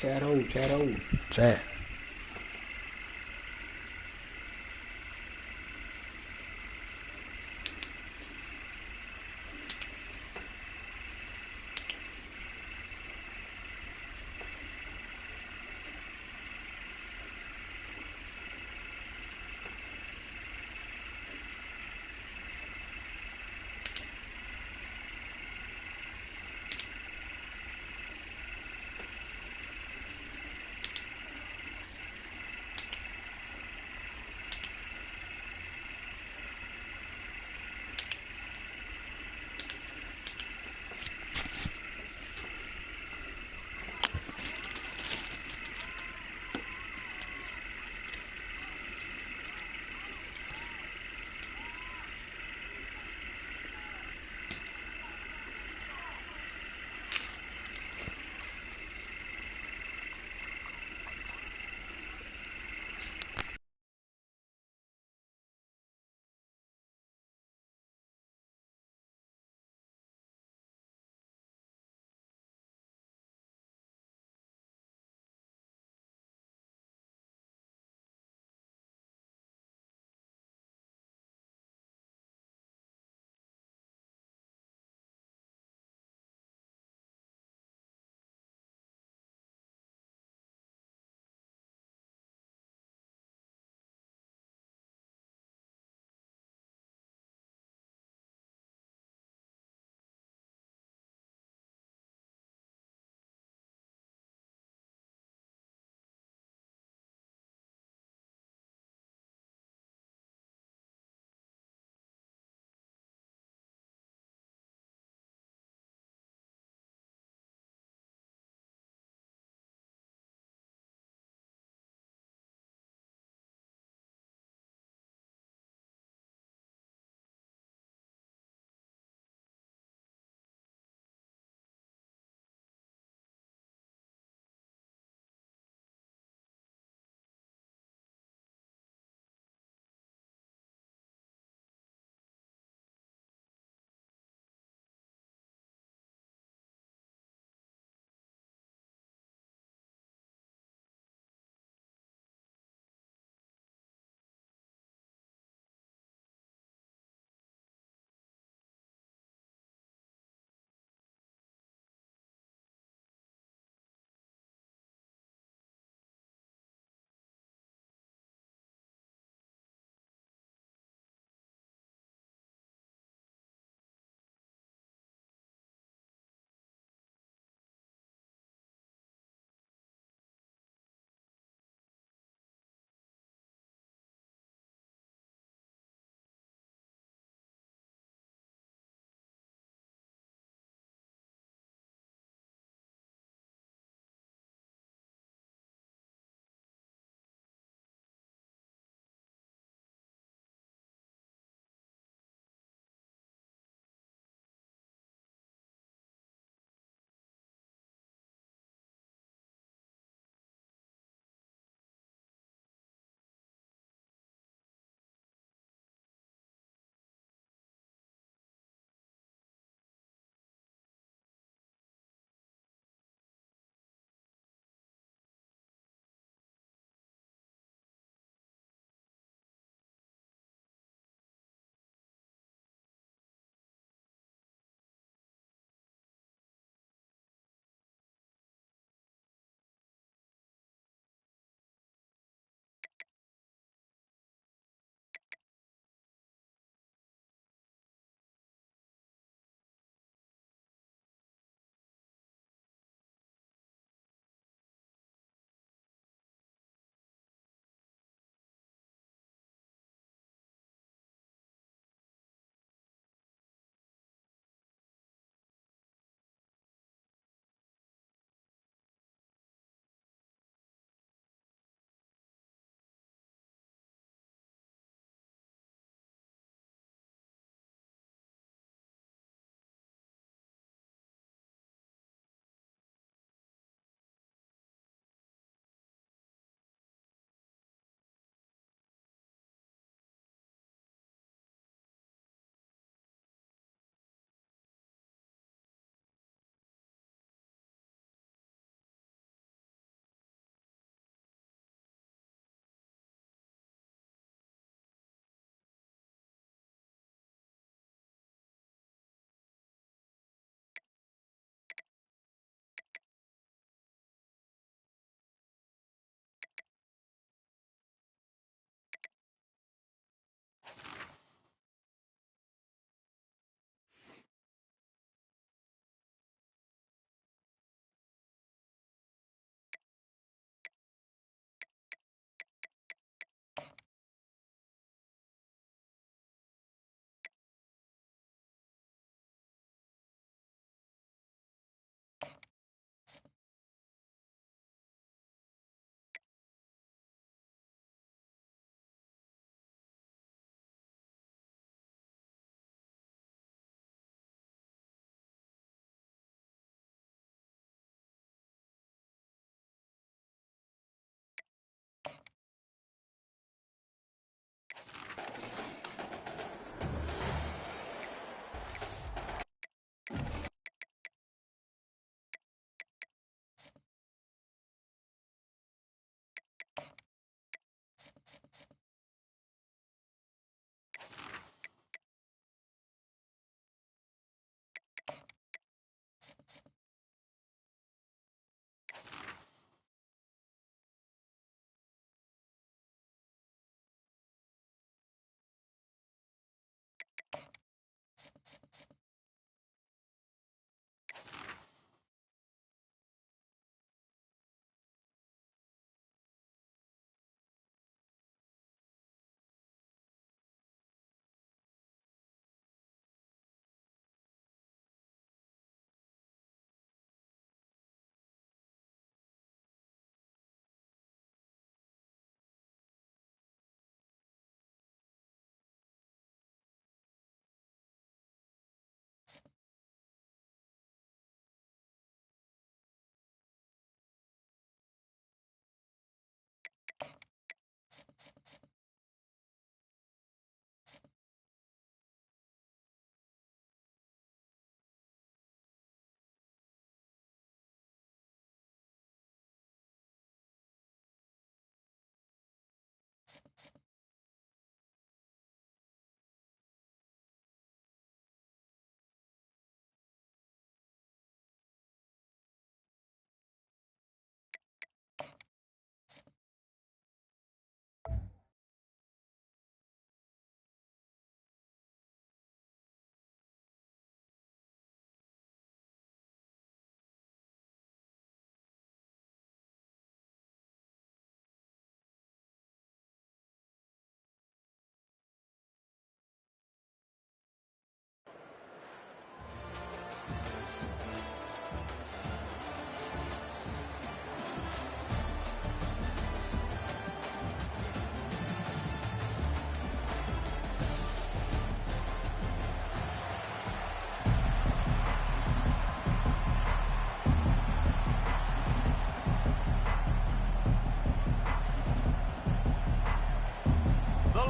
Ciao, ciao. C'è.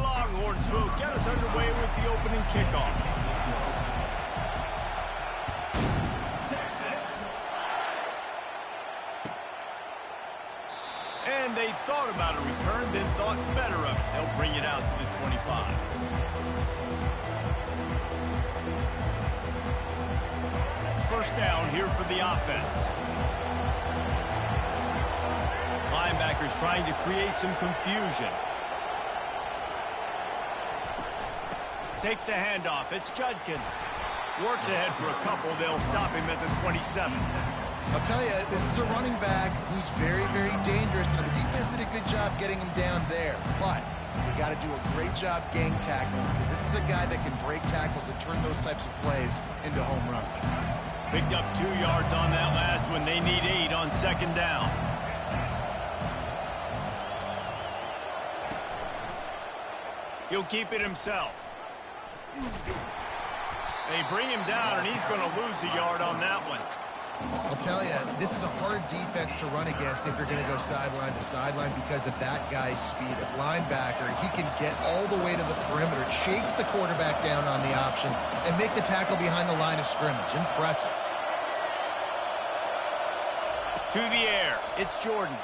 Longhorns will get us underway with the opening kickoff. And they thought about a return, then thought better of it. They'll bring it out to the 25. First down here for the offense. Linebackers trying to create some confusion. Takes the handoff. It's Judkins. Works ahead for a couple. They'll stop him at the 27. I'll tell you, this is a running back who's very, very dangerous, and the defense did a good job getting him down there. But we got to do a great job gang tackling, because this is a guy that can break tackles and turn those types of plays into home runs. Picked up 2 yards on that last one. They need 8 on second down. He'll keep it himself. They bring him down, and he's going to lose a yard on that one. I'll tell you, this is a hard defense to run against if you're going to go sideline to sideline because of that guy's speed. At linebacker, he can get all the way to the perimeter, chase the quarterback down on the option, and make the tackle behind the line of scrimmage. Impressive. To the air, it's Jordan.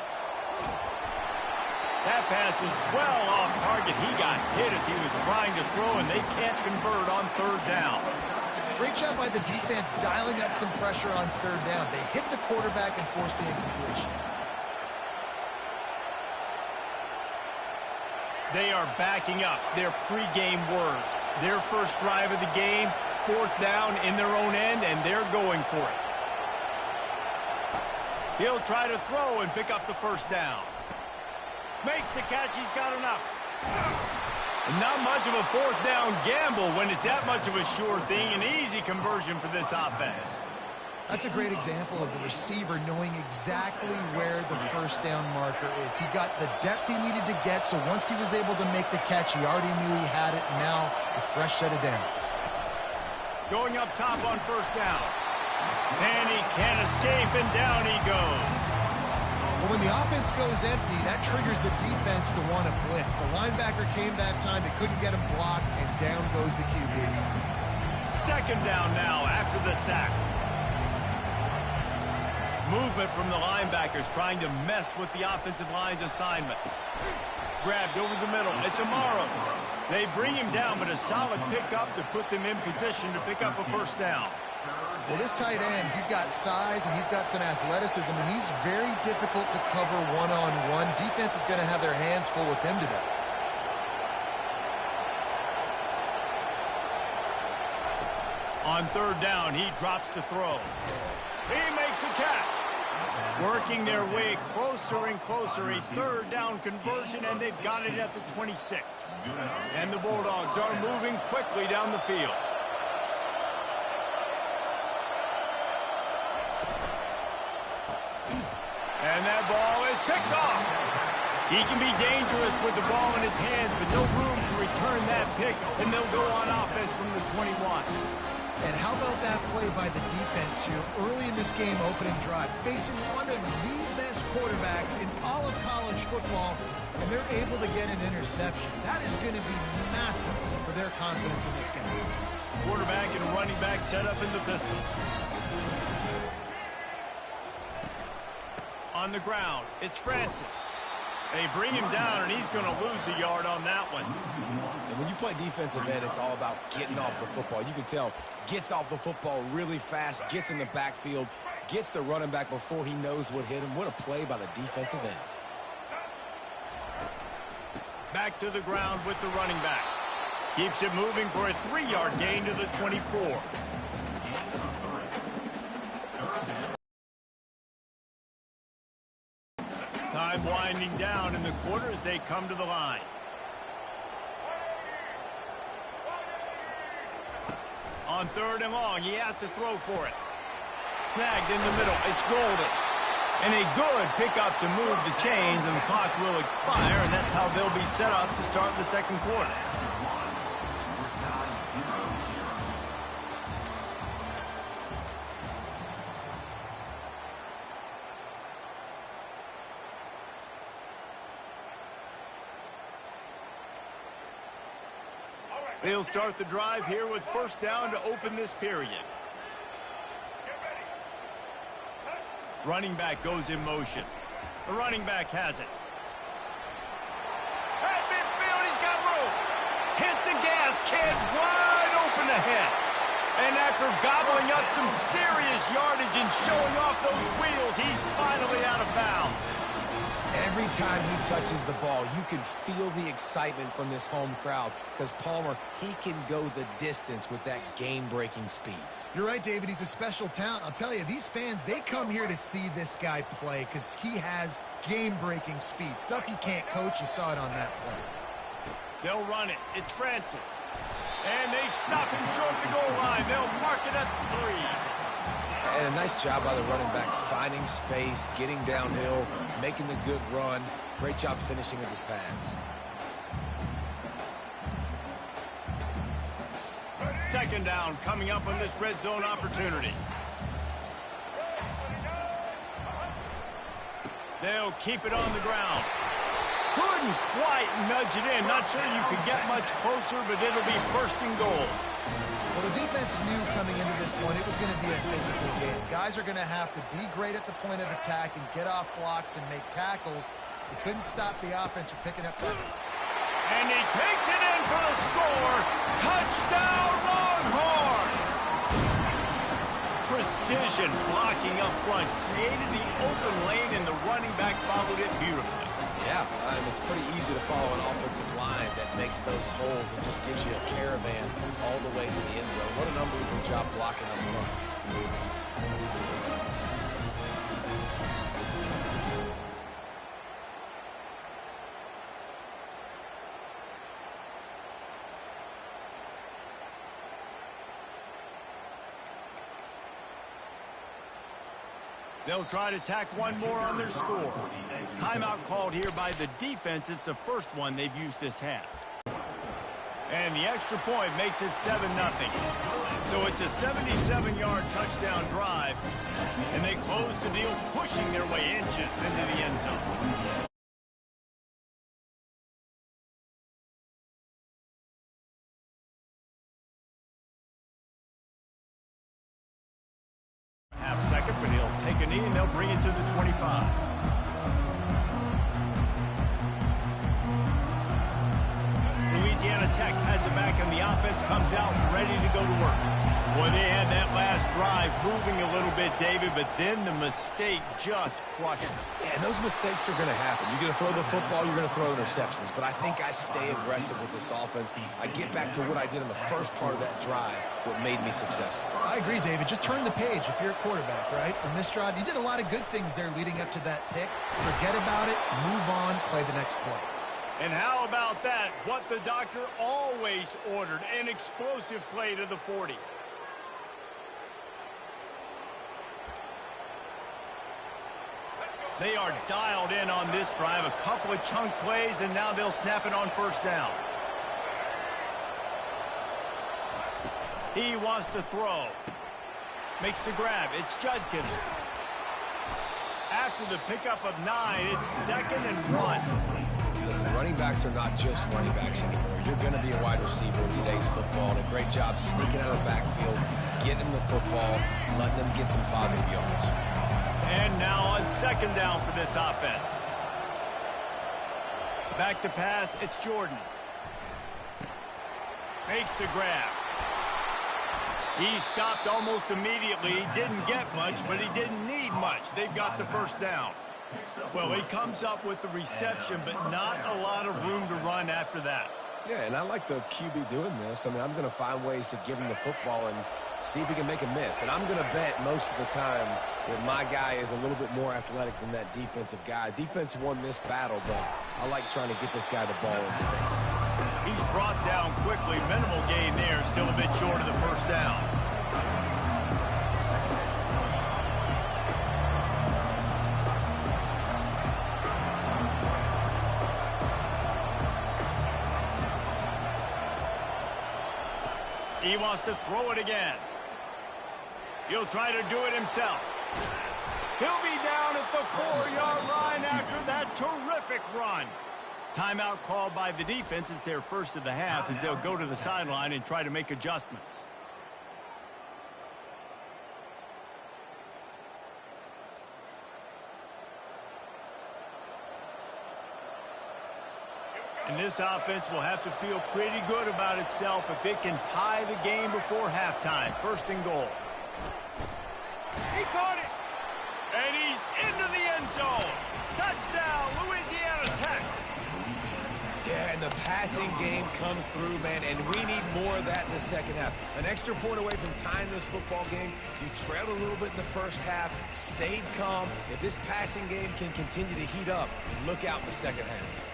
That pass is well off target. He got hit as he was trying to throw, and they can't convert on third down. Great job by the defense dialing up some pressure on third down. They hit the quarterback and forced the incompletion. They are backing up their pregame words. Their first drive of the game, fourth down in their own end, and they're going for it. He'll try to throw and pick up the first down. Makes the catch. He's got enough. Not much of a fourth down gamble when it's that much of a sure thing. An easy conversion for this offense. That's a great example of the receiver knowing exactly where the first down marker is. He got the depth he needed to get, so once he was able to make the catch, he already knew he had it, and now a fresh set of downs. Going up top on first down. And he can't escape, and down he goes. Well, when the offense goes empty, that triggers the defense to want to blitz. The linebacker came that time. They couldn't get him blocked, and down goes the QB. Second down now after the sack. Movement from the linebackers trying to mess with the offensive line's assignments. Grabbed over the middle. It's Amaro. They bring him down, but a solid pickup to put them in position to pick up a first down. Well, this tight end, he's got size and he's got some athleticism, and he's very difficult to cover one-on-one. Defense is going to have their hands full with him today. On third down, he drops to throw. He makes a catch. Working their way closer and closer. A third down conversion, and they've got it at the 26. And the Bulldogs are moving quickly down the field. And that ball is picked off. He can be dangerous with the ball in his hands, but no room to return that pick, and they'll go on offense from the 21. And how about that play by the defense here early in this game opening drive, facing one of the best quarterbacks in all of college football, and they're able to get an interception. That is going to be massive for their confidence in this game. Quarterback and running back set up in the pistol. On the ground, it's Francis. They bring him down, and he's going to lose a yard on that one. And when you play defensive end, it's all about getting off the football. You can tell, gets off the football really fast, gets in the backfield, gets the running back before he knows what hit him. What a play by the defensive end. Back to the ground with the running back. Keeps it moving for a 3-yard gain to the 24. Time winding down in the quarter as they come to the line. On third and long, he has to throw for it. Snagged in the middle, it's Golden. And a good pickup to move the chains, and the clock will expire, and that's how they'll be set up to start the second quarter. They'll start the drive here with first down to open this period. Running back goes in motion. The running back has it. At midfield, he's got room. Hit the gas, kid, wide open ahead. And after gobbling up some serious yardage and showing off those wheels, he's finally out of bounds. Every time he touches the ball, you can feel the excitement from this home crowd because Palmer, he can go the distance with that game-breaking speed. You're right, David. He's a special talent. I'll tell you, these fans, they come here to see this guy play because he has game-breaking speed. Stuff you can't coach. You saw it on that play. They'll run it. It's Francis. And they stop him short of the goal line. They'll mark it at 3. And a nice job by the running back, finding space, getting downhill, making the good run. Great job finishing with his pads. Second down coming up on this red zone opportunity. They'll keep it on the ground. Couldn't quite nudge it in. Not sure you could get much closer, but it'll be first and goal. Well, the defense knew coming into this one it was going to be a physical game. Guys are going to have to be great at the point of attack and get off blocks and make tackles. They couldn't stop the offense from picking up that. And he takes it in for the score. Touchdown, Longhorn! Precision blocking up front. Created the open lane, and the running back followed it beautifully. Yeah, it's pretty easy to follow an offensive line that makes those holes and just gives you a caravan all the way to the end zone. What an unbelievable job blocking up front. They'll try to tack one more on their score. Timeout called here by the defense. It's the first one they've used this half. And the extra point makes it 7-0. So it's a 77-yard touchdown drive. And they close the deal, pushing their way inches into the end zone. Half second, but he'll take a knee and they'll bring it to the 25. Louisiana Tech has it back, and the offense comes out ready to go to work. Boy, they had that last drive moving a little bit, David, but then the mistake just crushed them. Yeah, and those mistakes are going to happen. You're going to throw the football, you're going to throw interceptions. But I think I stay aggressive with this offense. I get back to what I did in the first part of that drive, what made me successful. I agree, David. Just turn the page if you're a quarterback, right? On this drive, you did a lot of good things there leading up to that pick. Forget about it, move on, play the next play. And how about that? What the doctor always ordered, an explosive play to the 40. They are dialed in on this drive. A couple of chunk plays, and now they'll snap it on first down. He wants to throw. Makes the grab. It's Judkins. After the pickup of 9, it's 2nd and 1. Listen, running backs are not just running backs anymore. You're going to be a wide receiver in today's football. And a great job sneaking out of the backfield, getting them the football, letting them get some positive yards. And now on 2nd down for this offense. Back to pass, it's Jordan. Makes the grab. He stopped almost immediately. He didn't get much, but he didn't need much. They've got the first down. Well, he comes up with the reception, but not a lot of room to run after that. Yeah, and I like the QB doing this. I mean, I'm going to find ways to give him the football and see if he can make a miss. And I'm going to bet most of the time that my guy is a little bit more athletic than that defensive guy. Defense won this battle, but I like trying to get this guy the ball in space. He's brought down quickly. Minimal gain there. Still a bit short of the first down. He wants to throw it again. He'll try to do it himself. He'll be down at the 4-yard line after that terrific run. Timeout called by the defense. It's their first of the half as they'll go to the sideline and try to make adjustments. And this offense will have to feel pretty good about itself if it can tie the game before halftime. First and goal. He caught it. And he's into the end zone. Touchdown, Louisiana Tech. Yeah, and the passing game comes through, man, and we need more of that in the second half. An extra point away from tying this football game. You trailed a little bit in the first half, stayed calm. If this passing game can continue to heat up, look out in the second half.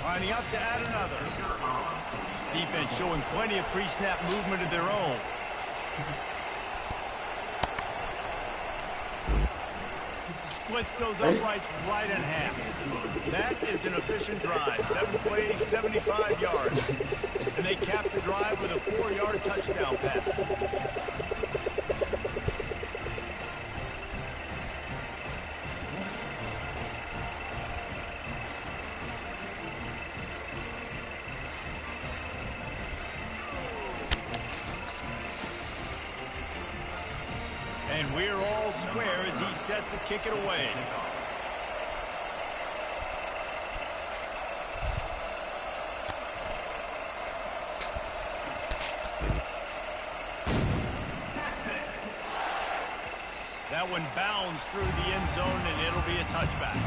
Lining up to add another. Defense showing plenty of pre-snap movement of their own. Splits those uprights right in half. That is an efficient drive. 7 plays, 75 yards. And they cap the drive with a 4-yard touchdown pass. And we're all square as he's set to kick it away. That one bounds through the end zone, and it'll be a touchback.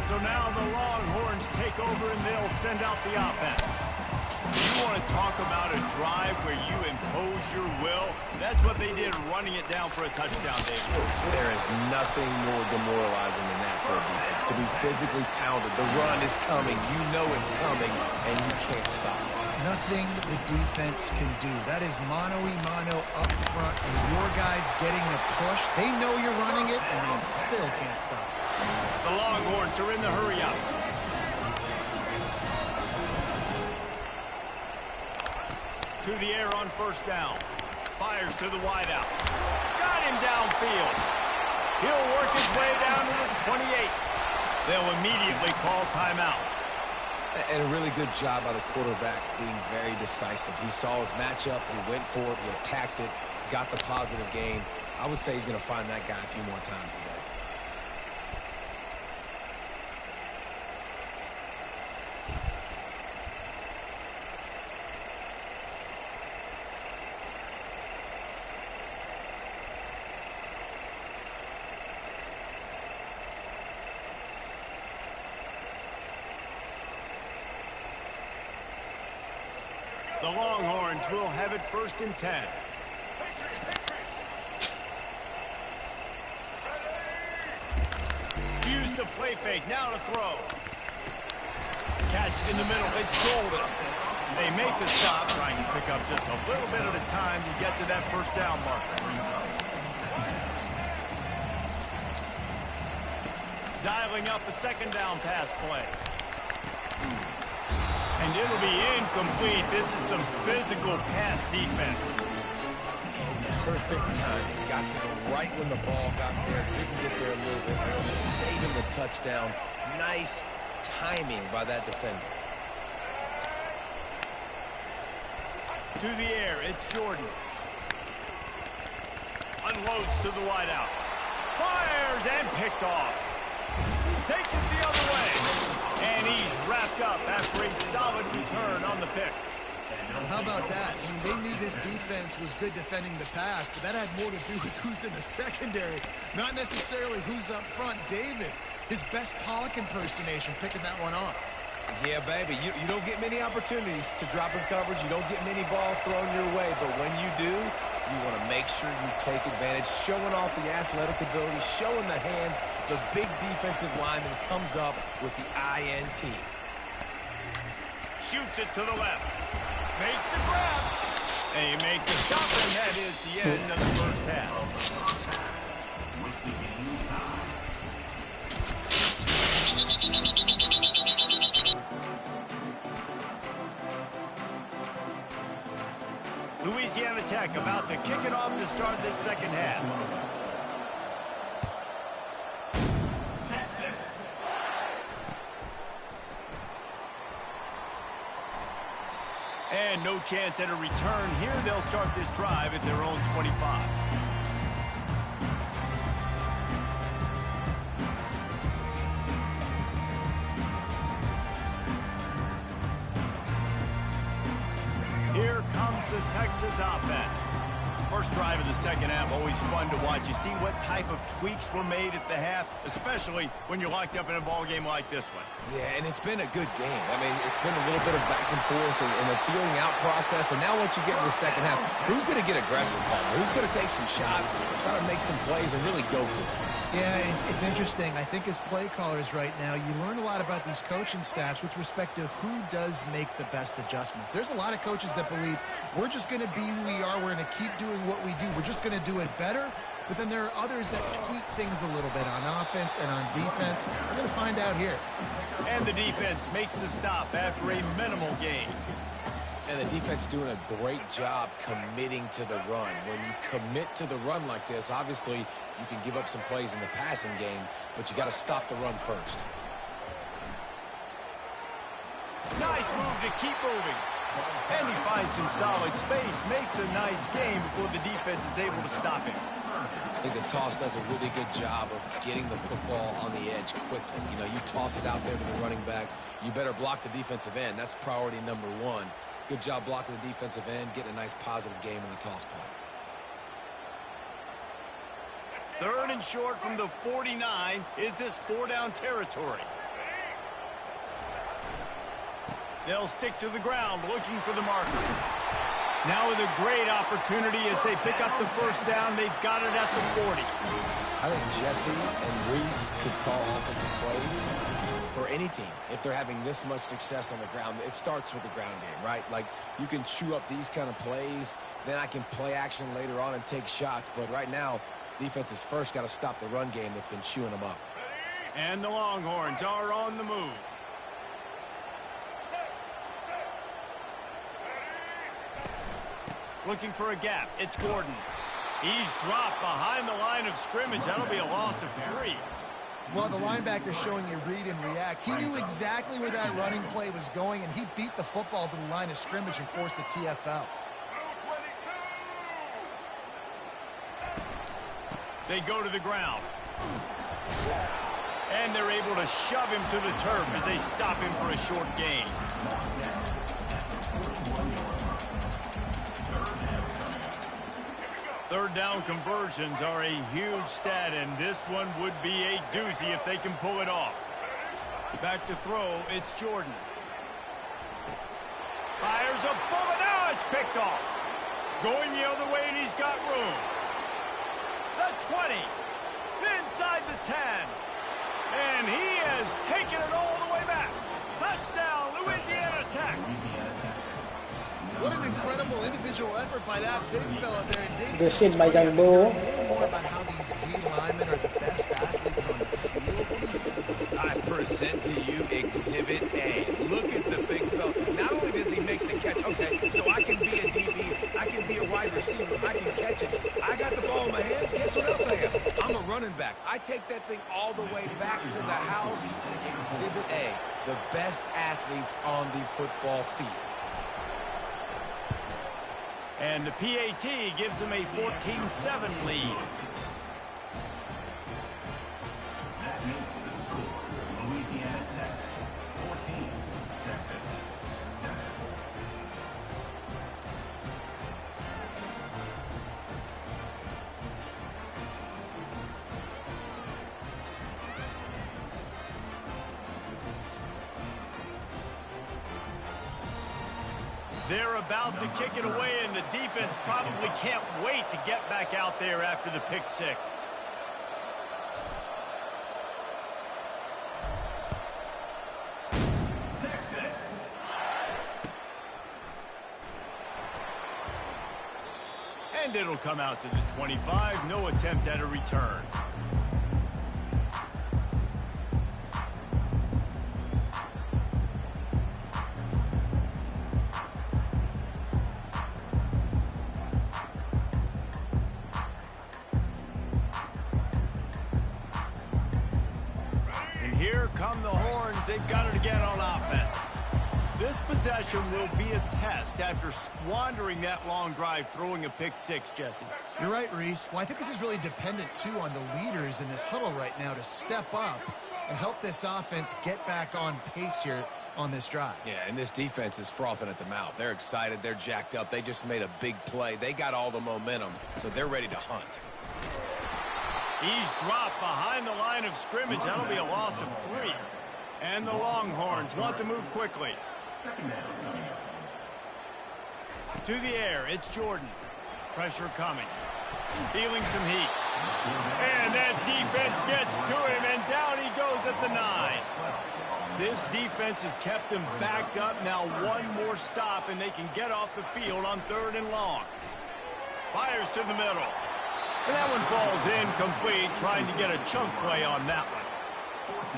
So now the Longhorns take over and they'll send out the offense. You want to talk about a drive where you impose your will? That's what they did, running it down for a touchdown, David. There is nothing more demoralizing than that for a defense. To be physically pounded. The run is coming. You know it's coming, and you can't stop it. Nothing the defense can do. That is mano-a-mano up front, and your guys getting the push. They know you're running it, and they still can't stop it. The Longhorns are in the hurry-up. To the air on first down. Fires to the wideout. Got him downfield. He'll work his way down to the 28. They'll immediately call timeout. And a really good job by the quarterback being very decisive. He saw his matchup. He went for it. He attacked it. Got the positive gain. I would say he's going to find that guy a few more times today. The Longhorns will have it first and 10. Use the play fake, now to throw. Catch in the middle, it's golden. They make the stop, trying to pick up just a little bit at a time to get to that first down marker. Dialing up a second down pass play. And it'll be incomplete. This is some physical pass defense. Perfect timing. Got there right when the ball got there. Didn't get there a little bit early. Saving the touchdown. Nice timing by that defender. To the air, it's Jordan. Unloads to the wideout. Fires and picked off. Takes it the other way. And he's wrapped up after a solid return on the pick. Well, how about that? I mean, they knew this defense was good defending the pass, but that had more to do with who's in the secondary, not necessarily who's up front. David, his best Pollock impersonation, picking that one off. Yeah, baby, you don't get many opportunities to drop in coverage. You don't get many balls thrown your way, but when you do, you want to make sure you take advantage, showing off the athletic ability, showing the hands. The big defensive lineman comes up with the INT. Shoots it to the left. Makes the grab. They make the stop, and that is the end of the first half. Louisiana Tech about to kick it off to start this second half. And no chance at a return here. They'll start this drive at their own 25. Here comes the Texas offense. First drive of the second half, always fun to watch. You see what type of tweaks were made at the half, especially when you're locked up in a ball game like this one. Yeah, and it's been a good game. I mean, it's been a little bit of back and forth and a feeling out process. And now once you get in the second half, who's going to get aggressive, Paul? Who's going to take some shots, try to make some plays, and really go for it? Yeah, it's interesting. I think as play callers right now, you learn a lot about these coaching staffs with respect to who does make the best adjustments. There's a lot of coaches that believe we're just going to be who we are. We're going to keep doing what we do. We're just going to do it better. But then there are others that tweak things a little bit on offense and on defense. We're going to find out here. And the defense makes the stop after a minimal gain. And the defense doing a great job committing to the run. When you commit to the run like this, obviously you can give up some plays in the passing game, but you got to stop the run first. Nice move to keep moving. And he finds some solid space, makes a nice game before the defense is able to stop him. I think the toss does a really good job of getting the football on the edge quickly. You know, you toss it out there to the running back, you better block the defensive end. That's priority number one. Good job blocking the defensive end, getting a nice positive game on the toss play. Third and short from the 49. Is this four-down territory? They'll stick to the ground looking for the marker. Now with a great opportunity as they pick up the first down. They've got it at the 40. I think Jesse and Reese could call offensive plays for any team if they're having this much success on the ground. It starts with the ground game, right? Like, you can chew up these kind of plays, then I can play action later on and take shots. But right now, defense has first got to stop the run game that's been chewing them up. And the Longhorns are on the move. Looking for a gap. It's Gordon. He's dropped behind the line of scrimmage. That'll be a loss of 3. Well, the linebacker's showing you read and react. He knew exactly where that running play was going, and he beat the football to the line of scrimmage and forced the TFL. They go to the ground. And they're able to shove him to the turf as they stop him for a short gain. Third down conversions are a huge stat, and this one would be a doozy if they can pull it off. Back to throw, it's Jordan. Fires a bullet, now it's picked off. Going the other way, and he's got room. The 20, inside the 10. And he has taken it all the way back. Touchdown, Louisiana Tech. What an incredible individual effort by that big fella there. David, Good shit by Young Bull. more about how these D linemen are the best athletes on the field. I present to you Exhibit A. Look at the big fella. Not only does he make the catch, okay, so I can be a DB, I can be a wide receiver, I can catch it. I got the ball in my hands, guess what else I am? I'm a running back. I take that thing all the way back to the house. Exhibit A, the best athletes on the football field. And the PAT gives them a 14-7 lead. That makes the score. Louisiana Tech 14, Texas 7. They're about to kick it away, and the defense probably can't wait to get back out there after the pick six. Texas. And it'll come out to the 25. No attempt at a return. And here come the horns. They've got it again on offense. This possession will be a test after squandering that long drive, throwing a pick six, Jesse. You're right, Reese. Well, I think this is really dependent, too, on the leaders in this huddle right now to step up and help this offense get back on pace here on this drive. Yeah, and this defense is frothing at the mouth. They're excited. They're jacked up. They just made a big play. They got all the momentum, so they're ready to hunt. He's dropped behind the line of scrimmage. That'll be a loss of 3. And the Longhorns want to move quickly. To the air, it's Jordan. Pressure coming. Feeling some heat. And that defense gets to him, and down he goes at the 9. This defense has kept them backed up. Now one more stop, and they can get off the field on 3rd and long. Fires to the middle. And that one falls incomplete, trying to get a chunk play on that one.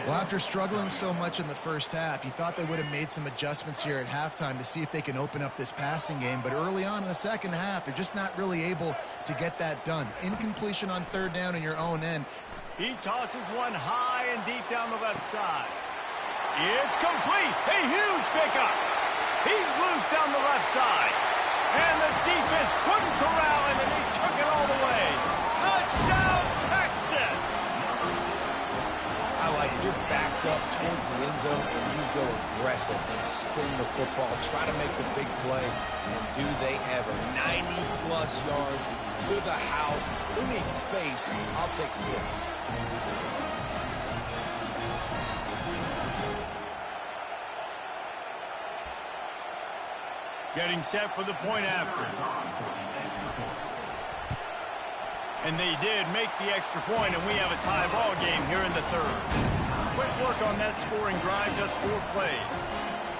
Well, after struggling so much in the first half, you thought they would have made some adjustments here at halftime to see if they can open up this passing game. But early on in the second half, they're just not really able to get that done. Incompletion on 3rd down in your own end. He tosses one high and deep down the left side. It's complete. A huge pickup. He's loose down the left side. And the defense couldn't corral him, and he took it all the way. Touchdown, Texas! I like it. You're backed up towards the end zone, and you go aggressive and spin the football, try to make the big play, and do they ever. 90-plus yards to the house. Who needs space? I'll take 6. Getting set for the point after. And they did make the extra point, and we have a tie ball game here in the 3rd. Quick work on that scoring drive, just 4 plays.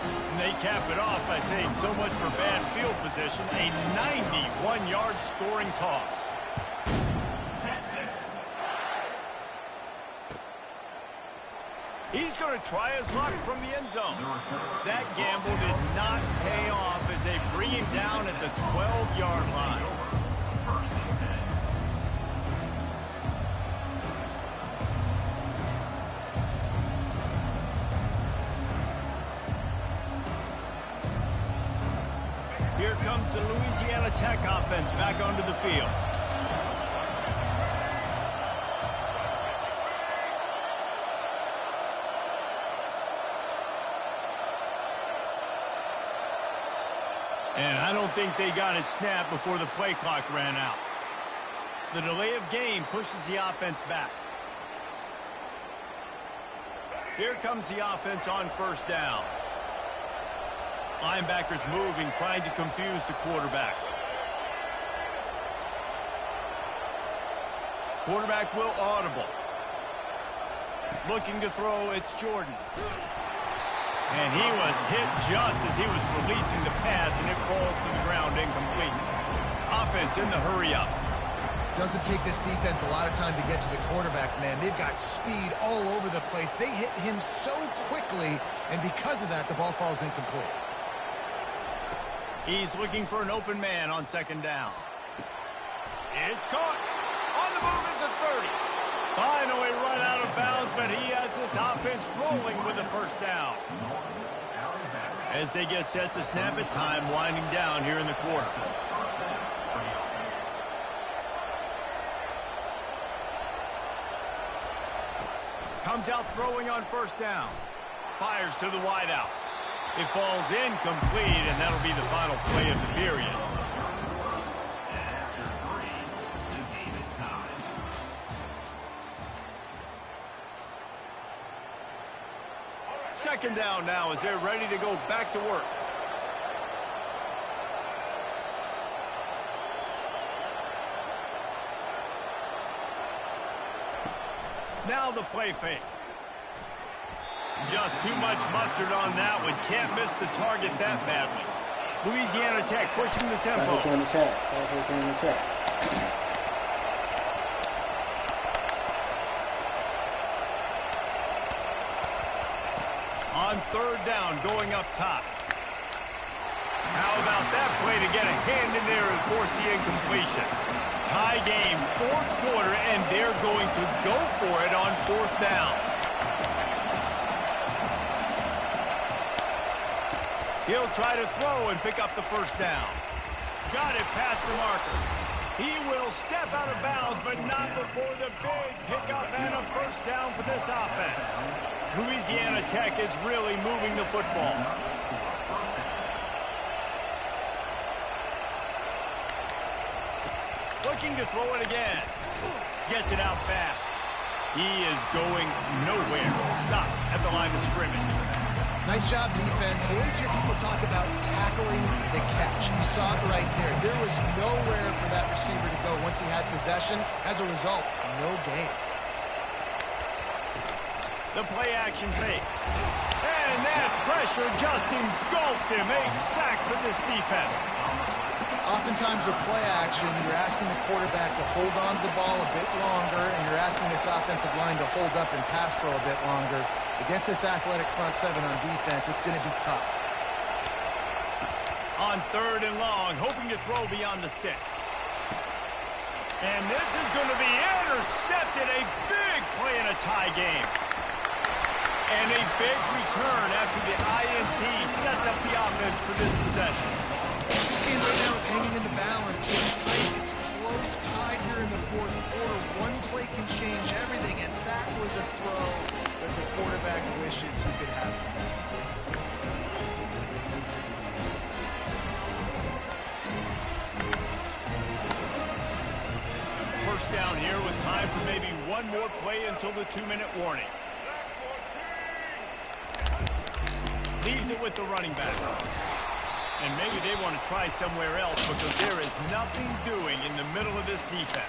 And they cap it off by saying so much for bad field position, a 91-yard scoring toss. He's going to try his luck from the end zone. That gamble did not pay off as they bring him down at the 12-yard line. Here comes the Louisiana Tech offense back onto the field. And I don't think they got it snapped before the play clock ran out. The delay of game pushes the offense back. Here comes the offense on 1st down. Linebackers moving, trying to confuse the quarterback. Quarterback will audible. Looking to throw, it's Jordan. And he was hit just as he was releasing the pass, and it falls to the ground incomplete. Offense in the hurry-up. Doesn't take this defense a lot of time to get to the quarterback, man. They've got speed all over the place. They hit him so quickly, and because of that, the ball falls incomplete. He's looking for an open man on 2nd down. It's caught. On the move at the 30. Finally run out of bounds, but he has this offense rolling with the 1st down. As they get set to snap it, time winding down here in the quarter. Comes out throwing on 1st down. Fires to the wideout. It falls incomplete, and that'll be the final play of the period. Second down now as they're ready to go back to work. Now the play fake. Just too much mustard on that one. Can't miss the target that badly. Louisiana Tech pushing the tempo. Return the check. Return the check. On third down, going up top. How about that play to get a hand in there and force the incompletion? Tie game, fourth quarter, and they're going to go for it on fourth down. He'll try to throw and pick up the first down. Got it past the marker. He will step out of bounds, but not before the big pickup and a first down for this offense. Louisiana Tech is really moving the football. Looking to throw it again. Gets it out fast. He is going nowhere. Stop at the line of scrimmage. Nice job, defense. You always hear people talk about tackling the catch. You saw it right there. There was nowhere for that receiver to go once he had possession. As a result, no gain. The play action fake. And that pressure just engulfed him. A sack for this defense. Oftentimes with play action, you're asking the quarterback to hold on to the ball a bit longer, and you're asking this offensive line to hold up and pass pro a bit longer. Against this athletic front seven on defense, it's going to be tough. On third and long, hoping to throw beyond the sticks. And this is going to be intercepted. A big play in a tie game. And a big return after the INT sets up the offense for this possession. This game right now is hanging in the balance. It's tight. It's close, tied here in the fourth quarter. One play can change everything, and that was a throw that the quarterback wishes he could have. First down here with time for maybe one more play until the 2-minute warning. Leaves it with the running back. And maybe they want to try somewhere else because there is nothing doing in the middle of this defense.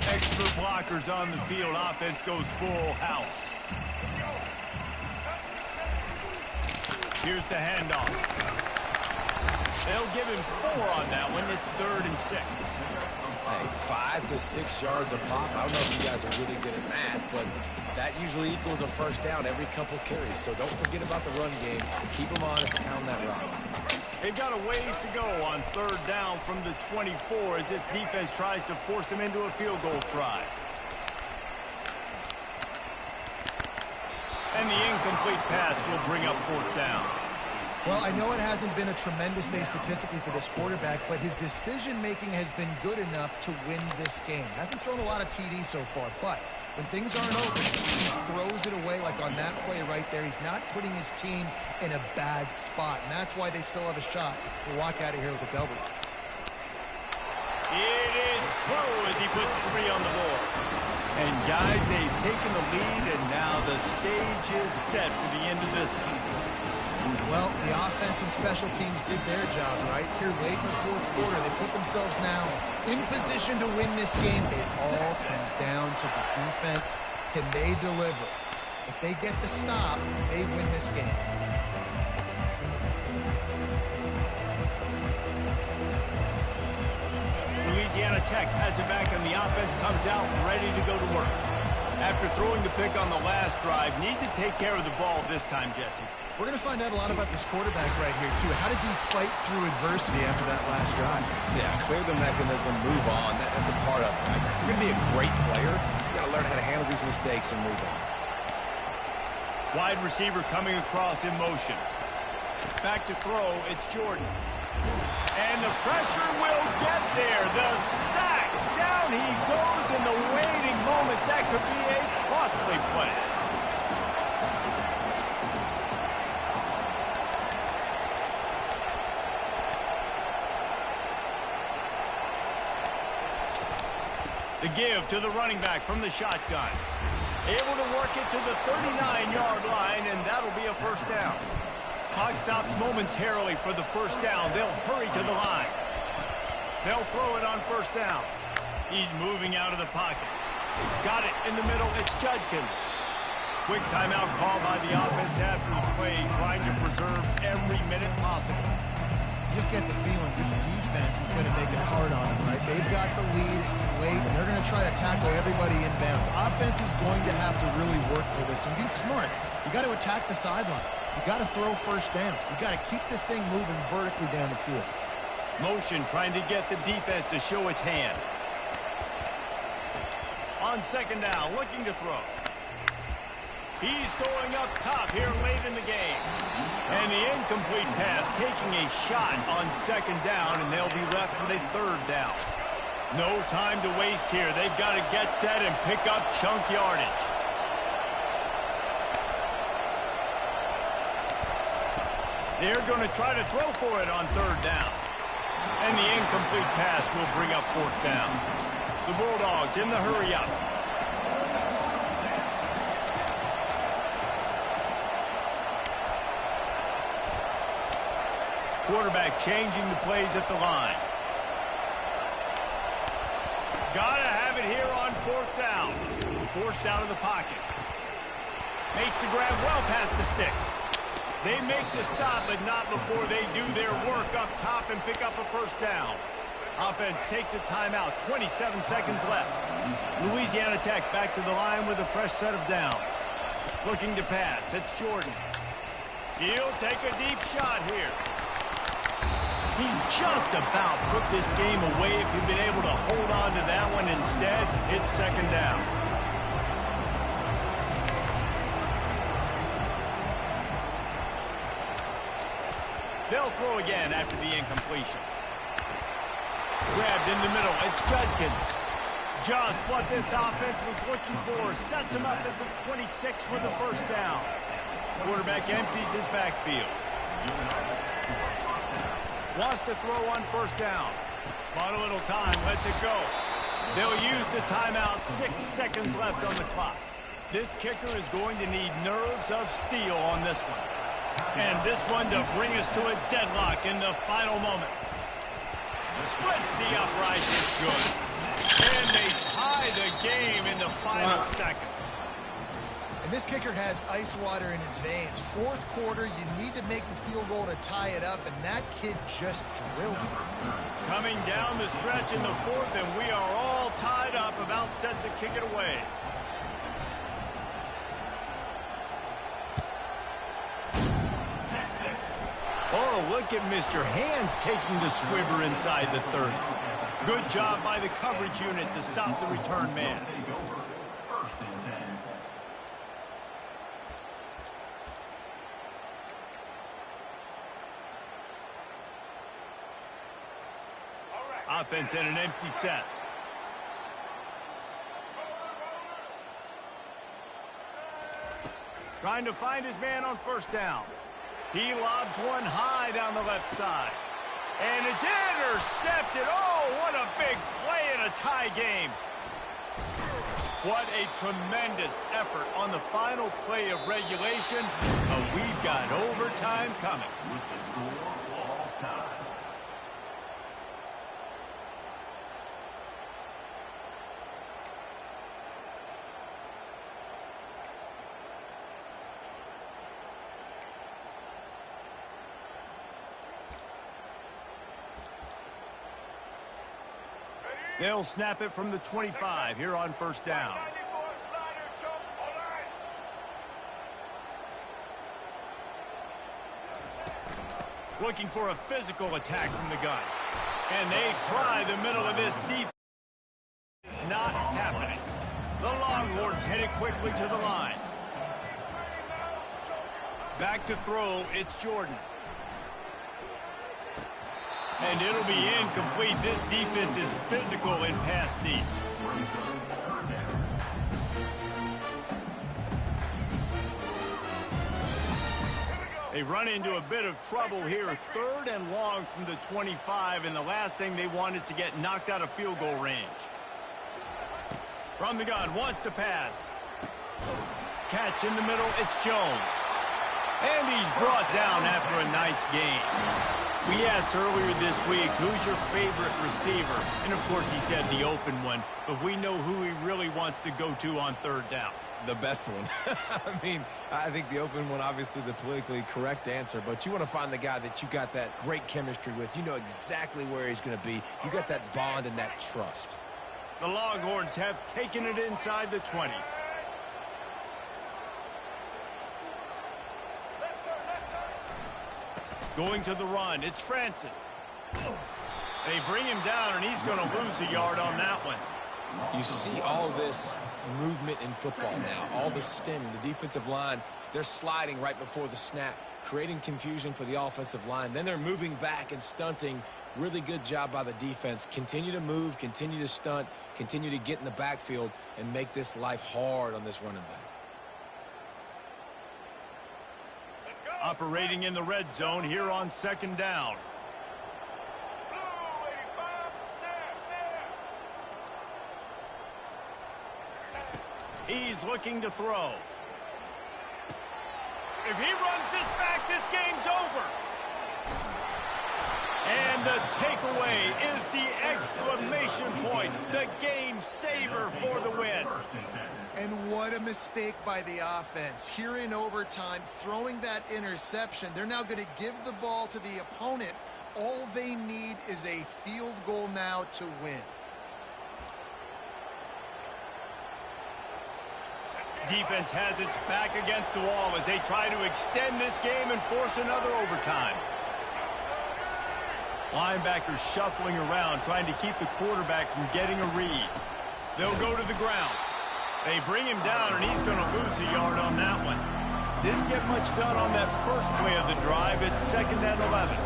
Extra blockers on the field. Offense goes full house. Here's the handoff. They'll give him 4 on that one. It's 3rd and 6. Hey, 5 to 6 yards a pop. I don't know if you guys are really good at math, but that usually equals a first down every couple carries. So don't forget about the run game. Keep them honest and pound that rock. They've got a ways to go on 3rd down from the 24 as this defense tries to force them into a field goal try. And the incomplete pass will bring up 4th down. Well, I know it hasn't been a tremendous day statistically for this quarterback, but his decision-making has been good enough to win this game. Hasn't thrown a lot of TDs so far, but when things aren't open, he throws it away like on that play right there. He's not putting his team in a bad spot, and that's why they still have a shot to walk out of here with a W. It is true as he puts 3 on the board. And guys, they've taken the lead, and now the stage is set for the end of this one. Well, the offense and special teams did their job, right? Here late in the fourth quarter, they put themselves now in position to win this game. It all comes down to the defense. Can they deliver? If they get the stop, they win this game. Louisiana Tech has it back, and the offense comes out ready to go to work. After throwing the pick on the last drive, need to take care of the ball this time, Jesse. We're going to find out a lot about this quarterback right here, too. How does he fight through adversity after that last drive? Yeah, clear the mechanism, move on. That's a part of it. Right? If you're going to be a great player, you got to learn how to handle these mistakes and move on. Wide receiver coming across in motion. Back to throw, it's Jordan. And the pressure will get there. The sack. Down he goes in the waiting moments. That could be a costly play. The give to the running back from the shotgun. Able to work it to the 39-yard line, and that'll be a first down. Clock stops momentarily for the first down. They'll hurry to the line. They'll throw it on first down. He's moving out of the pocket. Got it in the middle. It's Judkins. Quick timeout call by the offense after the play, trying to preserve every minute possible. You just get the feeling this defense is going to make it hard on them, right? They've got the lead, it's late, and they're going to try to tackle everybody inbounds. Offense is going to have to really work for this and be smart. You got to attack the sidelines. You got to throw first downs. You got to keep this thing moving vertically down the field. Motion trying to get the defense to show his hand. On second down, looking to throw. He's going up top here late in the game. And the incomplete pass taking a shot on second down, and they'll be left with a third down. No time to waste here. They've got to get set and pick up chunk yardage. They're going to try to throw for it on third down. And the incomplete pass will bring up fourth down. The Bulldogs in the hurry up. Quarterback changing the plays at the line. Gotta have it here on fourth down. Forced out of the pocket. Makes the grab well past the sticks. They make the stop, but not before they do their work up top and pick up a first down. Offense takes a timeout. 27 seconds left. Louisiana Tech back to the line with a fresh set of downs. Looking to pass. It's Jordan. He'll take a deep shot here. He just about put this game away if he'd been able to hold on to that one. Instead, it's second down. They'll throw again after the incompletion. Grabbed in the middle. It's Judkins. Just what this offense was looking for. Sets him up at the 26 with the first down. Quarterback empties his backfield. Wants to throw on first down. Bought a little time. Lets it go. They'll use the timeout. 6 seconds left on the clock. This kicker is going to need nerves of steel on this one. And this one to bring us to a deadlock in the final moments. Splits the upright. It's good. And they tie the game in the final seconds. And this kicker has ice water in his veins. Fourth quarter, you need to make the field goal to tie it up, and that kid just drilled it. Coming down the stretch in the fourth, and we are all tied up, about set to kick it away. Oh, look at Mr. Hands taking the squibber inside the 30. Good job by the coverage unit to stop the return man. Offense in an empty set. Trying to find his man on first down. He lobs one high down the left side. And it's intercepted. Oh, what a big play in a tie game. What a tremendous effort on the final play of regulation. But we've got overtime coming. With the score, all time. They'll snap it from the 25 here on first down. Looking for a physical attack from the gun. And they try the middle of this defense. Not happening. The Longhorns headed quickly to the line. Back to throw, it's Jordan. And it'll be incomplete. This defense is physical in pass deep. They run into a bit of trouble here. Third and long from the 25, and the last thing they want is to get knocked out of field goal range. From the gun, wants to pass. Catch in the middle, it's Jones. And he's brought down after a nice gain. We asked earlier this week, who's your favorite receiver? And, of course, he said the open one. But we know who he really wants to go to on third down. The best one. I mean, I think the open one, obviously the politically correct answer, but you want to find the guy that you got that great chemistry with. You know exactly where he's going to be. You got that bond and that trust. The Longhorns have taken it inside the 20. Going to the run, it's Francis. They bring him down, and he's going to lose a yard on that one. You see all this movement in football now, all the stemming, the defensive line, they're sliding right before the snap, creating confusion for the offensive line. Then they're moving back and stunting. Really good job by the defense. Continue to move, continue to stunt, continue to get in the backfield and make this life hard on this running back. Operating in the red zone here on second down. He's looking to throw. If he runs this back, this game's over. And the takeaway is the exclamation point, the game saver for the win. And what a mistake by the offense. Here in overtime, throwing that interception, they're now going to give the ball to the opponent. All they need is a field goal now to win. Defense has its back against the wall as they try to extend this game and force another overtime. Linebackers shuffling around, trying to keep the quarterback from getting a read. They'll go to the ground. They bring him down, and he's going to lose a yard on that one. Didn't get much done on that first play of the drive. It's 2nd and 11.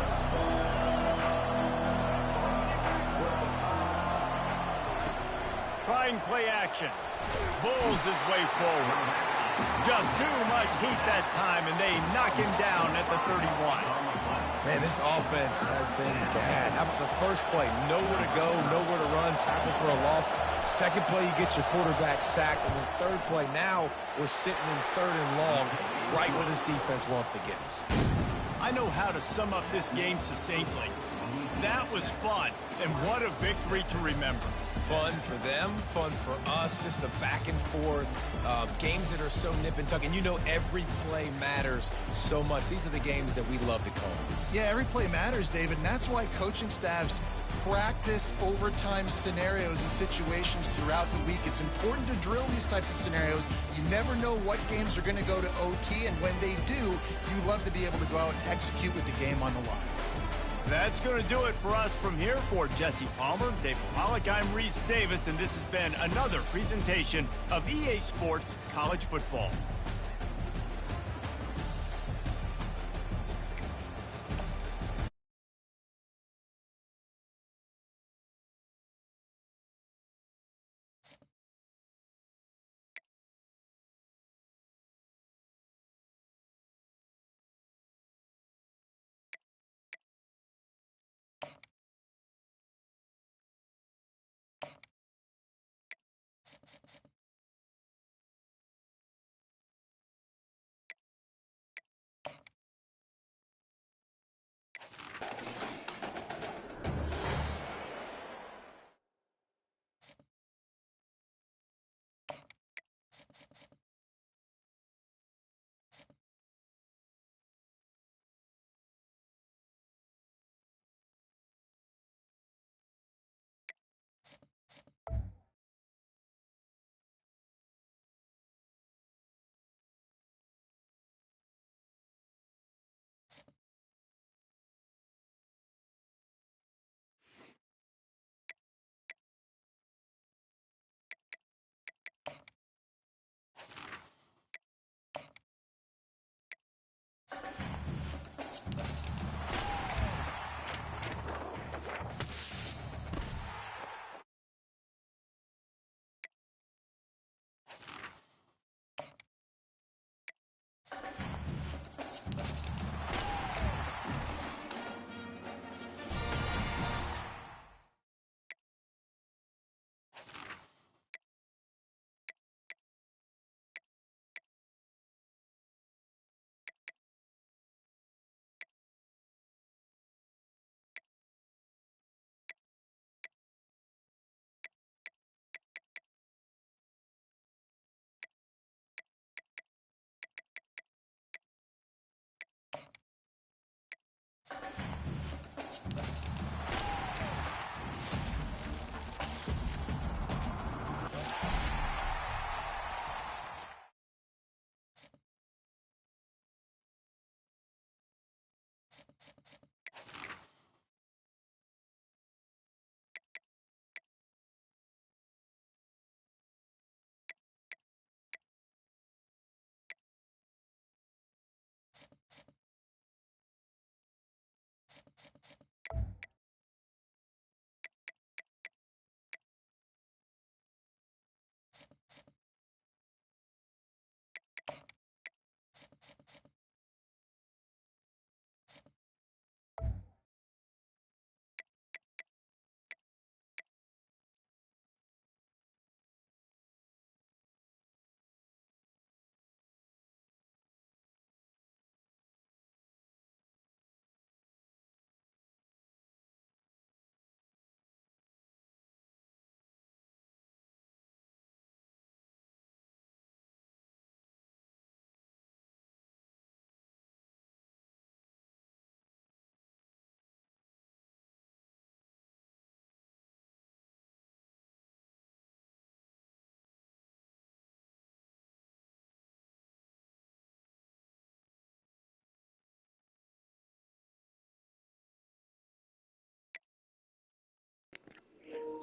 Trying play action. Bulls his way forward. Just too much heat that time, and they knock him down at the 31. Man, this offense has been bad. How about the first play? Nowhere to go, nowhere to run, tackle for a loss. Second play, you get your quarterback sacked. And then third play, now we're sitting in 3rd and long, right where this defense wants to get us. I know how to sum up this game succinctly. That was fun, and what a victory to remember. Fun for them, fun for us, just the back and forth, games that are so nip and tuck. And you know every play matters so much. These are the games that we love to call. Yeah, every play matters, David, and that's why coaching staffs practice overtime scenarios and situations throughout the week. It's important to drill these types of scenarios. You never know what games are going to go to OT, and when they do, you love to be able to go out and execute with the game on the line. That's going to do it for us from here. For Jesse Palmer, David Pollack, I'm Reese Davis, and this has been another presentation of EA Sports College Football.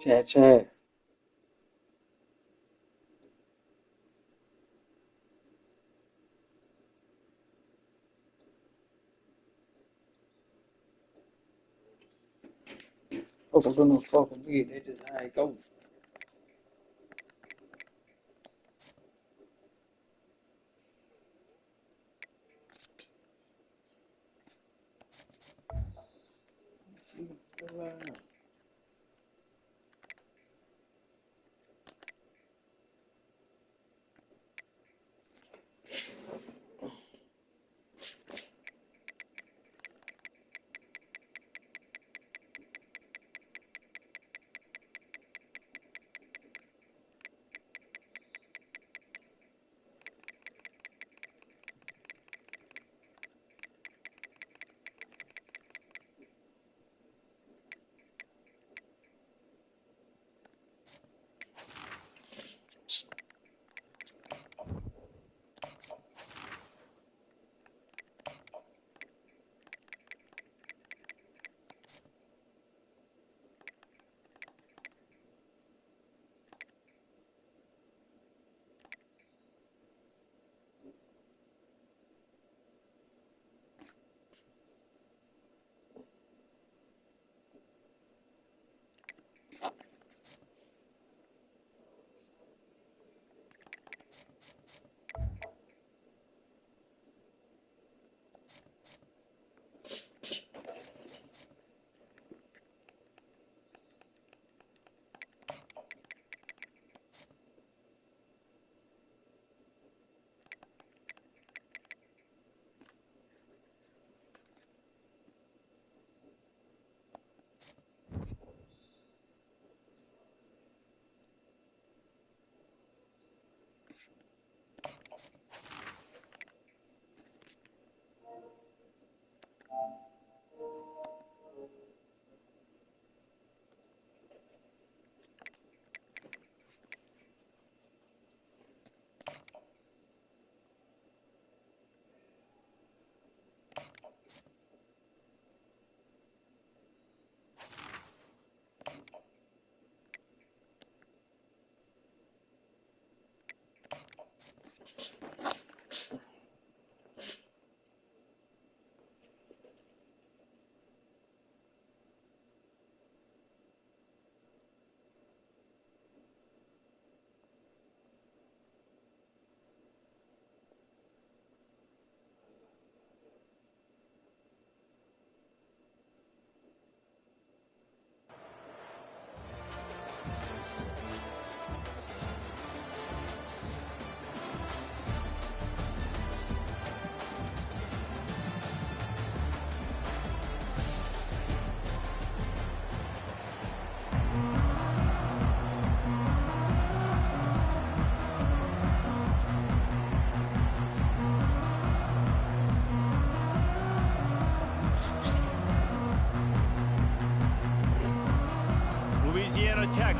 Chat. Hope I'm gonna fuck with me. That's just how it goes.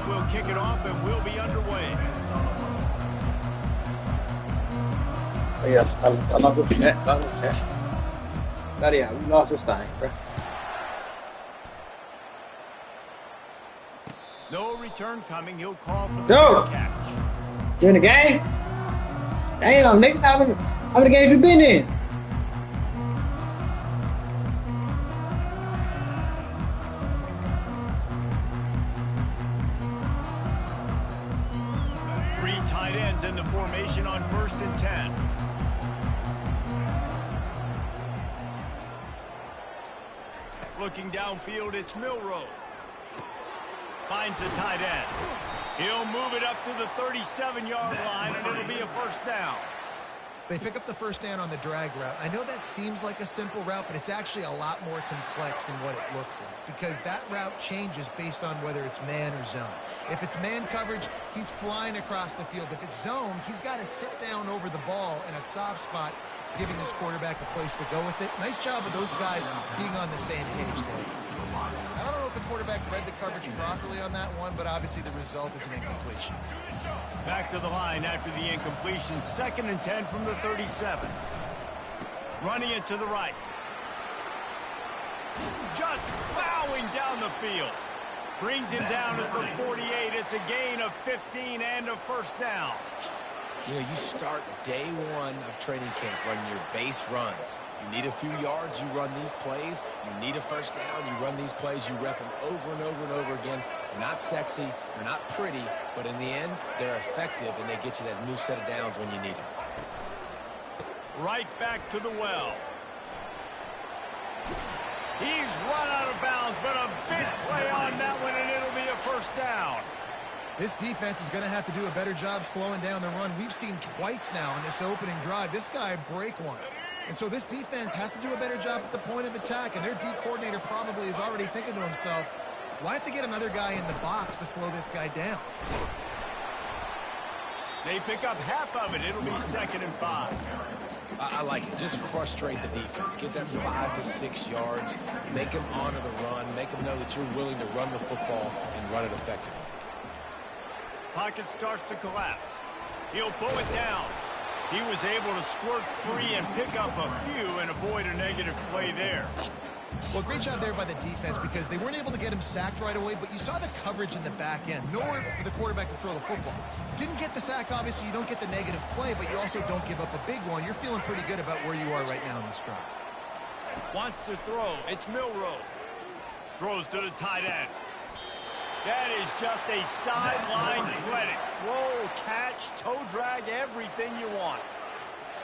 will kick it off and we'll be underway. Oh, yes, I love the shit. I love the shit. Bloody hell, we lost this time, bro. No return coming. He'll call for the Go! catch. You in the game? Damn, nigga, how many games you been in? Three tight ends in the formation on 1st and 10. Looking downfield, it's Milroe. Finds the tight end. He'll move it up to the 37-yard line, and it'll be a first down. They pick up the first down on the drag route. I know that seems like a simple route, but it's actually a lot more complex than what it looks like because that route changes based on whether it's man or zone. If it's man coverage, he's flying across the field. If it's zone, he's got to sit down over the ball in a soft spot, giving his quarterback a place to go with it. Nice job of those guys being on the same page there. I don't know if the quarterback read the coverage properly on that one, but obviously the result is an incompletion. Back to the line after the incompletion. 2nd and 10 from the 37. Running it to the right. Just plowing down the field. Brings him down at the 48. It's a gain of 15 and a first down. You know, you start day one of training camp running your base runs. You need a few yards, you run these plays. You need a first down, you run these plays. You rep them over and over and over again. They're not sexy, they're not pretty, but in the end, they're effective, and they get you that new set of downs when you need them. Right back to the well. He's run out of bounds, but a big play on that one, and it'll be a first down. This defense is going to have to do a better job slowing down the run. We've seen twice now in this opening drive this guy break one. And so this defense has to do a better job at the point of attack, and their D coordinator probably is already thinking to himself, do I have to get another guy in the box to slow this guy down? They pick up half of it. It'll be 2nd and 5. I like it. Just frustrate the defense. Get that 5 to 6 yards. Make them honor the run. Make them know that you're willing to run the football and run it effectively. Pocket starts to collapse. He'll pull it down. He was able to squirt free and pick up a few and avoid a negative play there. Well, great job there by the defense because they weren't able to get him sacked right away, but you saw the coverage in the back end. Nowhere for the quarterback to throw the football. Didn't get the sack, obviously. You don't get the negative play, but you also don't give up a big one. You're feeling pretty good about where you are right now in this drive. Wants to throw. It's Milroe. Throws to the tight end. That is just a sideline credit. Throw, catch, toe drag, everything you want.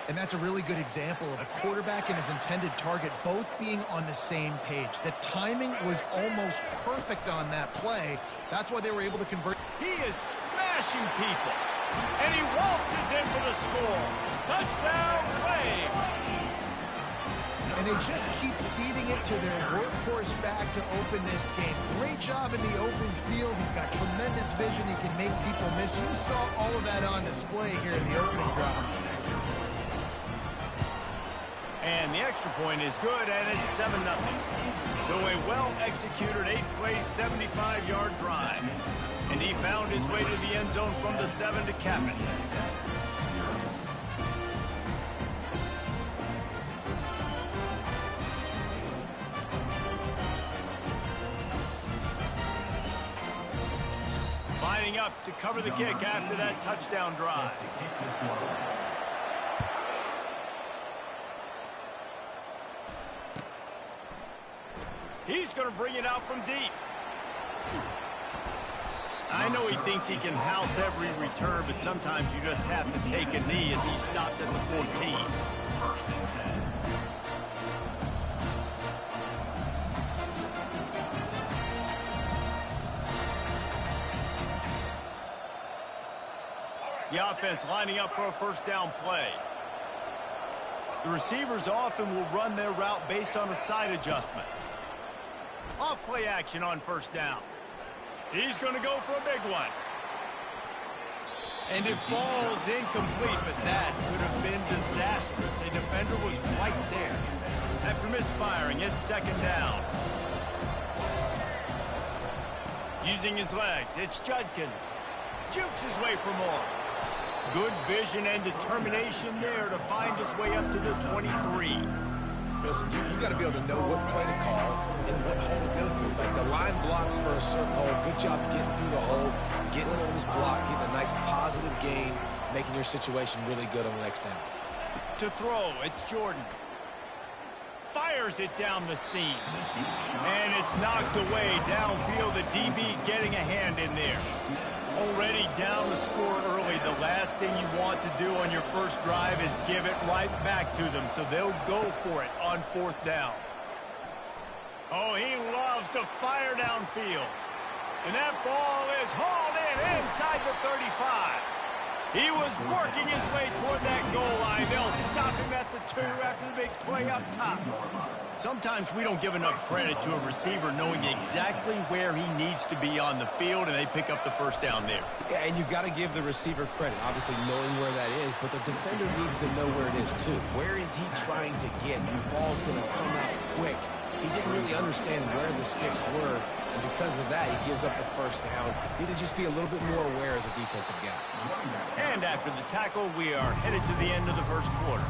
And that's a really good example of a quarterback and his intended target both being on the same page. The timing was almost perfect on that play. That's why they were able to convert. He is smashing people. And he waltzes in for the score. Touchdown, Wave. And they just keep feeding it to their workhorse back to open this game. Great job in the open field. He's got tremendous vision. He can make people miss. You saw all of that on display here in the opening drive. And the extra point is good, and it's 7-0. So a well-executed 8-play, 75-yard drive. And he found his way to the end zone from the 7 to cap it. Lining up to cover the kick after that touchdown drive. He's going to bring it out from deep. I know he thinks he can house every return, but sometimes you just have to take a knee as he stopped at the 14. The offense lining up for a first down play. The receivers often will run their route based on a side adjustment. Off play action on first down. He's going to go for a big one. And it falls incomplete, but that could have been disastrous. A defender was right there. After misfiring, it's 2nd down. Using his legs, it's Judkins. Jukes his way for more. Good vision and determination there to find his way up to the 23. Listen, you got to be able to know what play to call and what hole to go through. Like the line blocks for a certain hole. Good job getting through the hole, getting on his block, getting a nice positive gain, making your situation really good on the next down. To throw, it's Jordan. Fires it down the seam. And it's knocked away downfield. The DB getting a hand in there. Already down the score early. The last thing you want to do on your first drive is give it right back to them, so they'll go for it on 4th down. Oh, he loves to fire downfield. And that ball is hauled in inside the 35. He was working his way toward that goal line. They'll stop him at the 2 after the big play up top. Sometimes we don't give enough credit to a receiver knowing exactly where he needs to be on the field, and they pick up the first down there. Yeah, and you got to give the receiver credit, obviously knowing where that is, but the defender needs to know where it is too. Where is he trying to get? The ball's going to come out quick. He didn't really understand where the sticks were, and because of that, he gives up the first down. Need to just be a little bit more aware as a defensive guy. And after the tackle, we are headed to the end of the first quarter.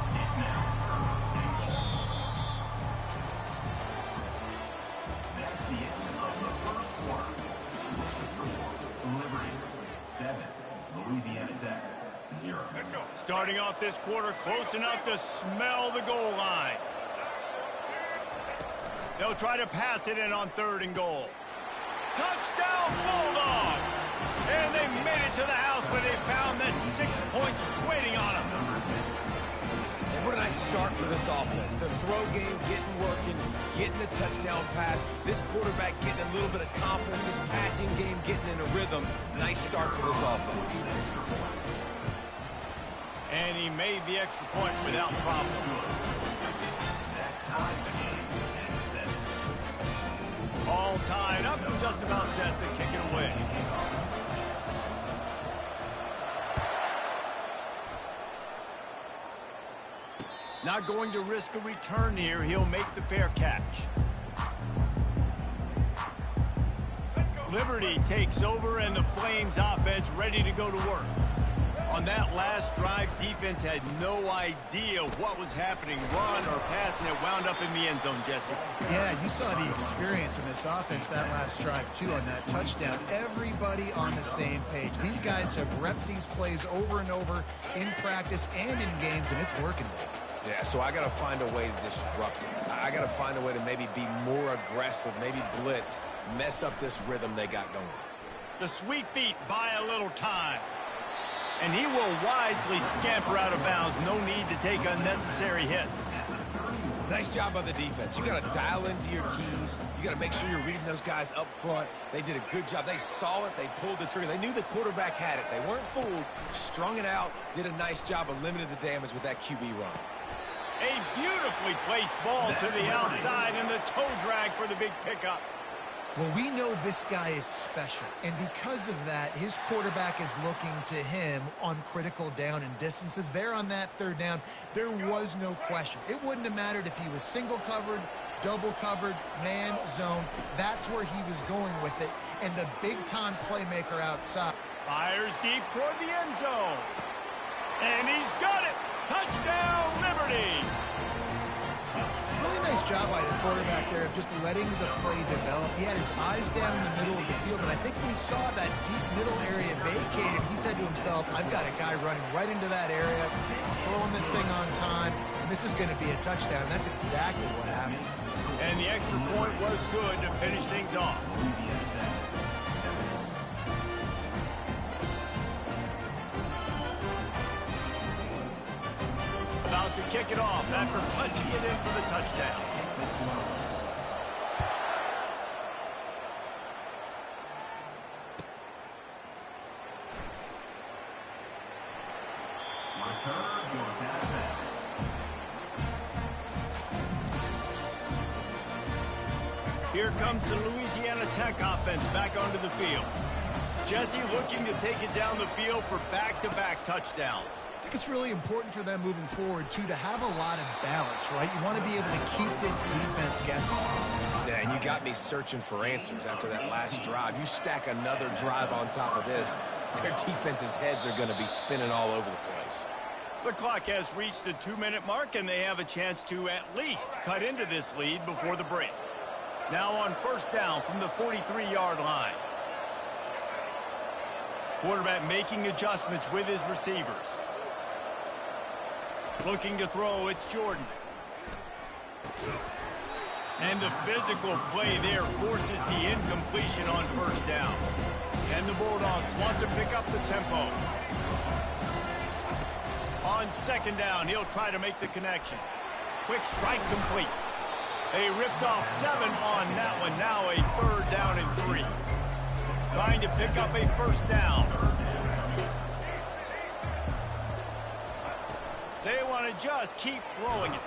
Louisiana Tech, 0. Starting off this quarter close enough to smell the goal line. They'll try to pass it in on 3rd and goal. Touchdown Bulldogs! And they made it to the house where they found that 6 points waiting on them. And what a nice start for this offense. The throw game getting working, getting the touchdown pass. This quarterback getting a little bit of confidence. This passing game getting in a rhythm. Nice start for this offense. And he made the extra point without problem. That ties the game at 7. All tied up and just about set to kick it away. Not going to risk a return here. He'll make the fair catch. Liberty takes over and the Flames offense ready to go to work. On that last drive, defense had no idea what was happening, run or pass, and it wound up in the end zone, Jesse. Yeah, you saw the experience in this offense that last drive, too, on that touchdown. Everybody on the same page. These guys have repped these plays over and over in practice and in games, and it's working. Yeah, so I got to find a way to disrupt it. I got to find a way to maybe be more aggressive, maybe blitz, mess up this rhythm they got going. The sweet feet buy a little time. And he will wisely scamper out of bounds. No need to take unnecessary hits. Nice job by the defense. You got to dial into your keys. You got to make sure you're reading those guys up front. They did a good job. They saw it. They pulled the trigger. They knew the quarterback had it. They weren't fooled. Strung it out. Did a nice job of limiting the damage with that QB run. A beautifully placed ball to the outside and the toe drag for the big pickup. Well, we know this guy is special, and because of that, his quarterback is looking to him on critical down and distances. There on that 3rd down, there was no question. It wouldn't have mattered if he was single covered, double covered, man, zone. That's where he was going with it, and the big-time playmaker outside. Fires deep toward the end zone. And he's got it. Touchdown, Liberty. Really nice job by the quarterback there of just letting the play develop. He had his eyes down in the middle of the field, and I think when he saw that deep middle area vacated, he said to himself, I've got a guy running right into that area, throwing this thing on time, and this is going to be a touchdown. And that's exactly what happened. And the extra point was good to finish things off. About to kick it off after punching it in for the touchdown. Return goes at that. Here comes the Louisiana Tech offense back onto the field. Jesse looking to take it down the field for back-to-back touchdowns. I think it's really important for them moving forward, too, to have a lot of balance, right? You want to be able to keep this defense guessing. Yeah, and you got me searching for answers after that last drive. You stack another drive on top of this, their defense's heads are going to be spinning all over the place. The clock has reached the 2-minute mark, and they have a chance to at least cut into this lead before the break. Now on first down from the 43-yard line. Quarterback making adjustments with his receivers. Looking to throw, it's Jordan. And the physical play there forces the incompletion on first down. And the Bulldogs want to pick up the tempo. On second down, he'll try to make the connection. Quick strike complete. They ripped off 7 on that one. Now a 3rd down and 3. Trying to pick up a first down. They want to just keep throwing it.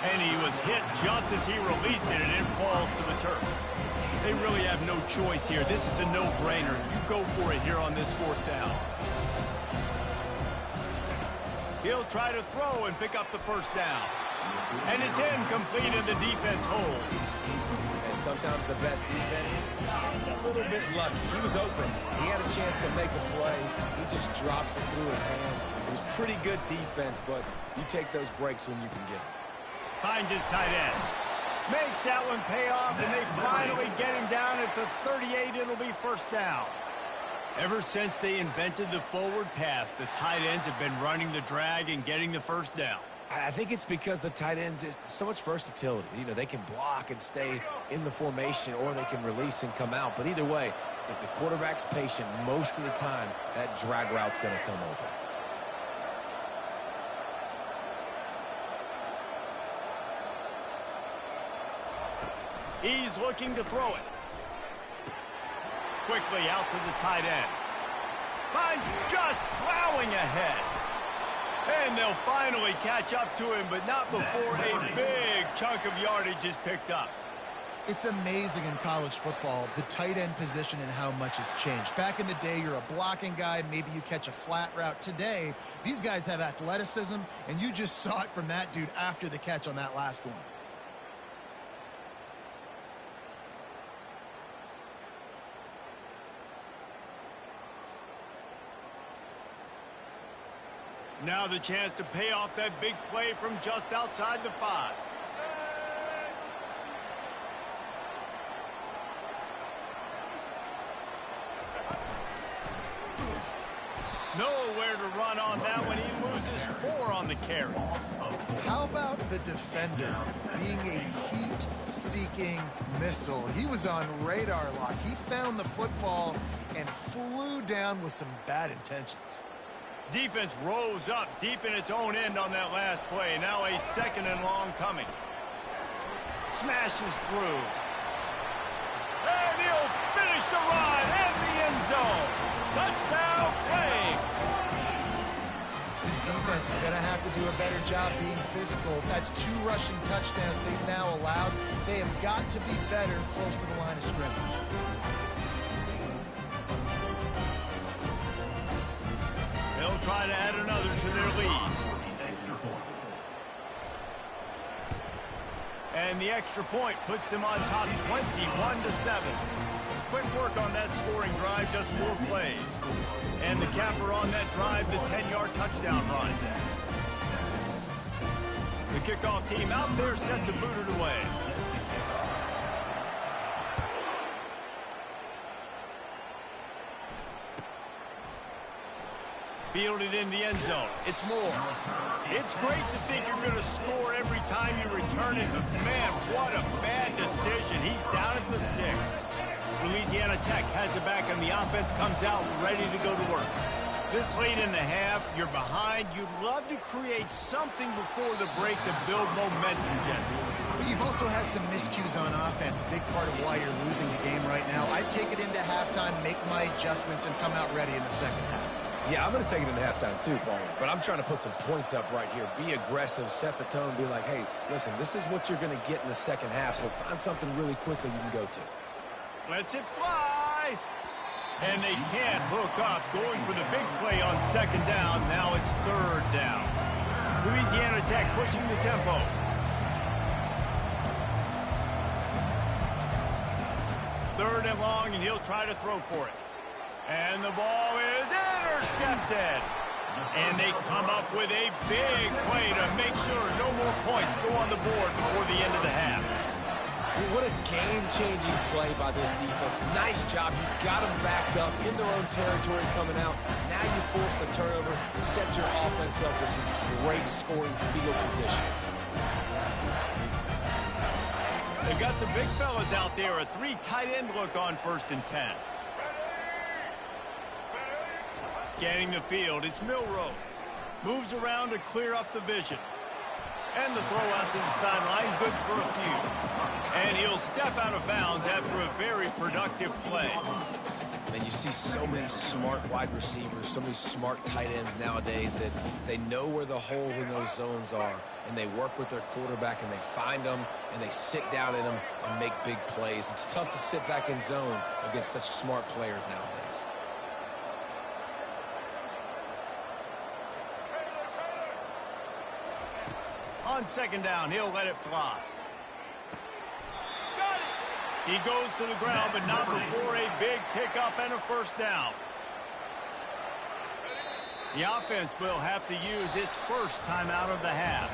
And he was hit just as he released it, and it falls to the turf. They really have no choice here. This is a no-brainer. You go for it here on this 4th down. He'll try to throw and pick up the first down. And it's incomplete, and the defense holds. And sometimes the best defense is a little bit lucky. He was open. He had a chance to make a play. He just drops it through his hand. It was pretty good defense, but you take those breaks when you can get them. Finds his tight end. Makes that one pay off, and they finally get him down at the 38. It'll be first down. Ever since they invented the forward pass, the tight ends have been running the drag and getting the first down. I think it's because the tight ends is so much versatility. You know, they can block and stay in the formation, or they can release and come out. But either way, if the quarterback's patient most of the time, that drag route's going to come open. He's looking to throw it. Quickly out to the tight end. Finds just plowing ahead. And they'll finally catch up to him, but not before a big chunk of yardage is picked up. It's amazing in college football, the tight end position and how much has changed. Back in the day, you're a blocking guy, maybe you catch a flat route. Today, these guys have athleticism, and you just saw it from that dude after the catch on that last one. Now the chance to pay off that big play from just outside the 5. Nowhere to run on that one. He loses 4 on the carry. How about the defender being a heat-seeking missile? He was on radar lock. He found the football and flew down with some bad intentions. Defense rose up deep in its own end on that last play. Now a 2nd and long coming. Smashes through. And he'll finish the run in the end zone. Touchdown, Flames. This defense is going to have to do a better job being physical. That's 2 rushing touchdowns they've now allowed. They have got to be better close to the line of scrimmage. They'll try to add another to their lead. And the extra point puts them on top 21-7. Quick work on that scoring drive, just 4 plays. And the capper on that drive, the 10-yard touchdown run. The kickoff team out there set to boot it away. Fielded in the end zone. It's Moore. It's great to think you're going to score every time you return it, but man, what a bad decision. He's down at the 6. Louisiana Tech has it back, and the offense comes out ready to go to work. This late in the half, you're behind. You'd love to create something before the break to build momentum, Jesse. But you've also had some miscues on offense, a big part of why you're losing the game right now. I take it into halftime, make my adjustments, and come out ready in the second half. Yeah, I'm going to take it into halftime too, Paul. But I'm trying to put some points up right here. Be aggressive, set the tone, be like, hey, listen, this is what you're going to get in the second half, so find something really quickly you can go to. Lets it fly. And they can't hook up, going for the big play on second down. Now it's third down. Louisiana Tech pushing the tempo. Third and long, and he'll try to throw for it. And the ball is intercepted. And they come up with a big play to make sure no more points go on the board before the end of the half. What a game-changing play by this defense. Nice job. You got them backed up in their own territory coming out. Now you force the turnover, set your offense up with some great scoring field position. They got the big fellas out there. A 3 tight end look on 1st and 10. Scanning the field, it's Milroe. Moves around to clear up the vision. And the throw out to the sideline, good for a few. And he'll step out of bounds after a very productive play. And you see so many smart wide receivers, so many smart tight ends nowadays that they know where the holes in those zones are, and they work with their quarterback, and they find them, and they sit down in them and make big plays. It's tough to sit back in zone against such smart players nowadays. On second down, he'll let it fly. He goes to the ground, but not before a big pickup and a 1st down. The offense will have to use its first timeout of the half.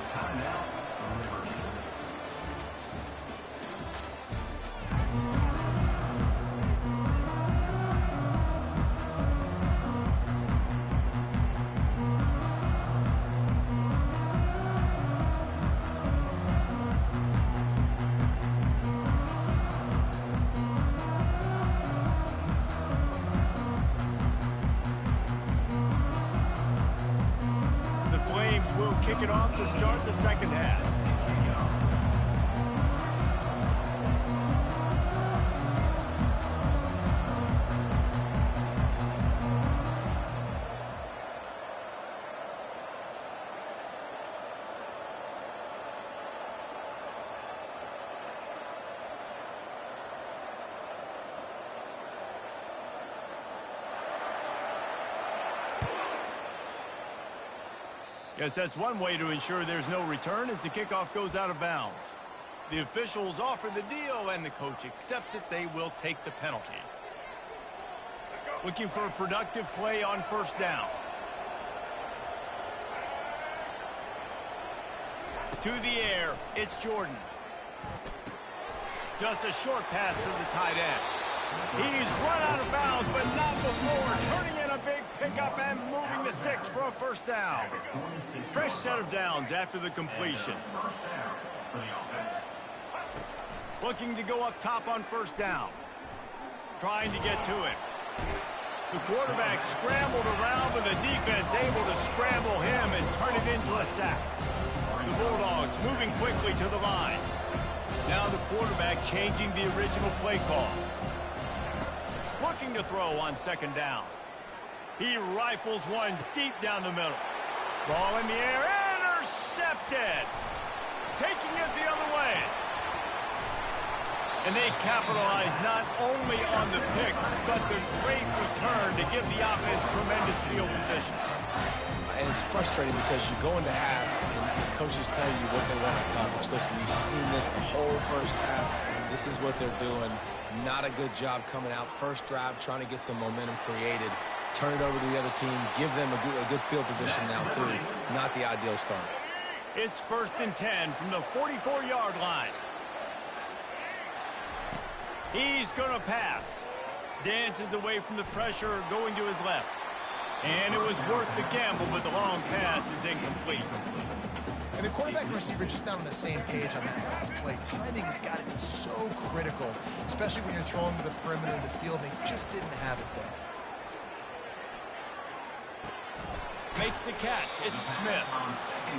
Kick it off to start the second half. Yes, that's one way to ensure there's no return as the kickoff goes out of bounds. The officials offer the deal, and the coach accepts it. They will take the penalty. Looking for a productive play on 1st down. To the air, it's Jordan. Just a short pass to the tight end. He's run out of bounds, but not before turning in a big pickup and moving the sticks for a 1st down. Fresh set of downs after the completion. Looking to go up top on 1st down. Trying to get to it. The quarterback scrambled around, but the defense able to scramble him and turn it into a sack. The Bulldogs moving quickly to the line. Now the quarterback changing the original play call. Looking to throw on 2nd down. He rifles one deep down the middle. Ball in the air, intercepted. Taking it the other way. And they capitalize not only on the pick, but the great return to give the offense tremendous field position. And it's frustrating because you're going to have, and the coaches tell you what they want to accomplish. Listen, you've seen this the whole 1st half. This is what they're doing. Not a good job coming out. 1st drive, trying to get some momentum created. Turn it over to the other team. Give them a good field position now, too. Not the ideal start. It's 1st and 10 from the 44-yard line. He's going to pass. Dances away from the pressure, going to his left. And it was worth the gamble, but the long pass is incomplete. And the quarterback and receiver just not on the same page on that pass play. Timing has got to be so critical, especially when you're throwing to the perimeter of the field. They just didn't have it there. Makes the catch. It's Smith.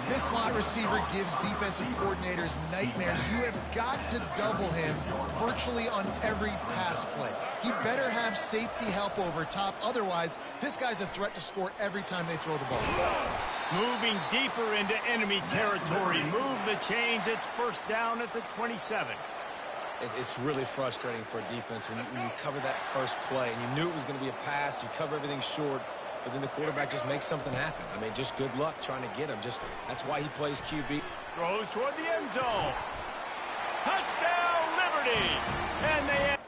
This slot receiver gives defensive coordinators nightmares. You have got to double him virtually on every pass play. He better have safety help over top. Otherwise, this guy's a threat to score every time they throw the ball. Moving deeper into enemy territory. Move the chains. It's 1st down at the 27. It's really frustrating for a defense when you cover that first play and you knew it was going to be a pass, you cover everything short, but then the quarterback just makes something happen. I mean, just good luck trying to get him. That's why he plays QB. Throws toward the end zone. Touchdown, Liberty! And they